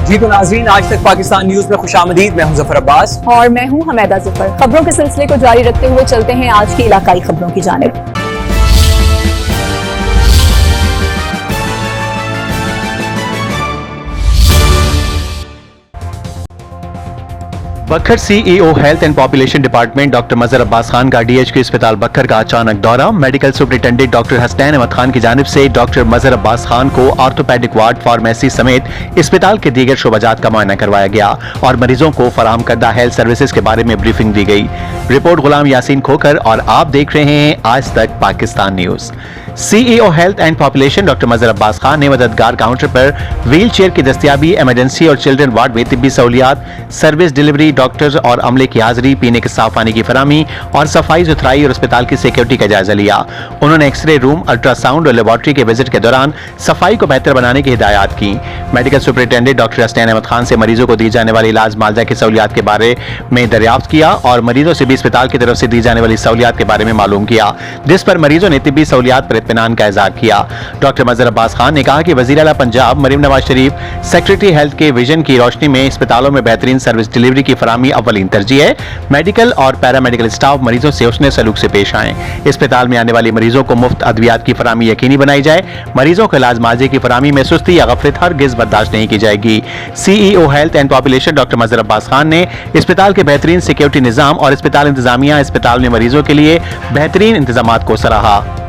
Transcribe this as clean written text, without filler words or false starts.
जी तो नाजरीन, आज तक पाकिस्तान न्यूज में खुशामदीद। मैं हूं जफर अब्बास और मैं हूं हमेदा जफर। खबरों के सिलसिले को जारी रखते हुए चलते हैं आज की इलाकाई खबरों की जानिब। Bhakkar CEO health and population department doctor Mazhar Abbas Khan का डीएचक्यू अस्पताल बखर का अचानक दौरा। Medical superintendent doctor Hasnain Ahmed Khan की जानिब से डॉक्टर मजहर अब्बास खान को ऑर्थोपेडिक वार्ड, फार्मेसी समेत अस्पताल के दीगर शोबाजात का मुआयना करवाया गया और मरीजों को फराहम करदा हेल्थ सर्विसेज के बारे में ब्रीफिंग दी गई। रिपोर्ट गुलाम यासीन खोकर और आप देख रहे हैं Aaj Tak Pakistan news. CEO health and population doctor Mazhar Abbas Khan ने मददगार काउंटर पर व्हील चेयर की दस्तियाबी, इमरजेंसी और चिल्ड्रन वार्ड में तिब्बी सहूलियात, सर्विस डिलीवरी, डॉक्टर्स और अमले की हाजिरी, पीने के साफ पानी की फराहमी और सफाई सुथराई और अस्पताल की सिक्योरिटी का जायजा लिया। उन्होंने एक्सरे रूम, अल्ट्रासाउंड और लेबोरेटरी के विजिट के दौरान सफाई को बेहतर बनाने की हिदायत की। Medical superintendent doctor Hasnain Ahmed Khan से मरीजों को दी जाने वाली इलाज मुआवजा की सहूलियात के बारे में दरियाफ्त किया और मरीजों से भी अस्पताल की तरफ से दी जाने वाली सहूलियात के बारे में मालूम किया, जिस पर मरीजों ने तिब्बी सहूलियात पर इत्मीनान का इज़हार किया। डॉक्टर मजहर अब्बास खान ने कहा कि वज़ीर आला पंजाब मरीम नवाज शरीफ सेक्रेटरी हेल्थ के विजन की रोशनी में अस्पतालों में बेहतरीन सर्विस डिलीवरी की फराहमी अव्वलीन तरजीह है। मेडिकल और पैरामेडिकल स्टाफ मरीजों से उसने सलूक से पेश आए। अस्पताल में आने वाले मरीजों को मुफ्त अद्वियात की फराहमी यकीनी बनाई जाए। मरीजों को इलाज मुआवजे की फराहमी में सुस्ती या गफलत हरगिज बर्दाश्त नहीं की जाएगी। CEO health and population doctor Mazhar Abbas Khan ने अस्पताल के बेहतरीन सिक्योरिटी निजाम और अस्पताल इंतजामिया अस्पताल में मरीजों के लिए बेहतरीन इंतजामात को सराहा।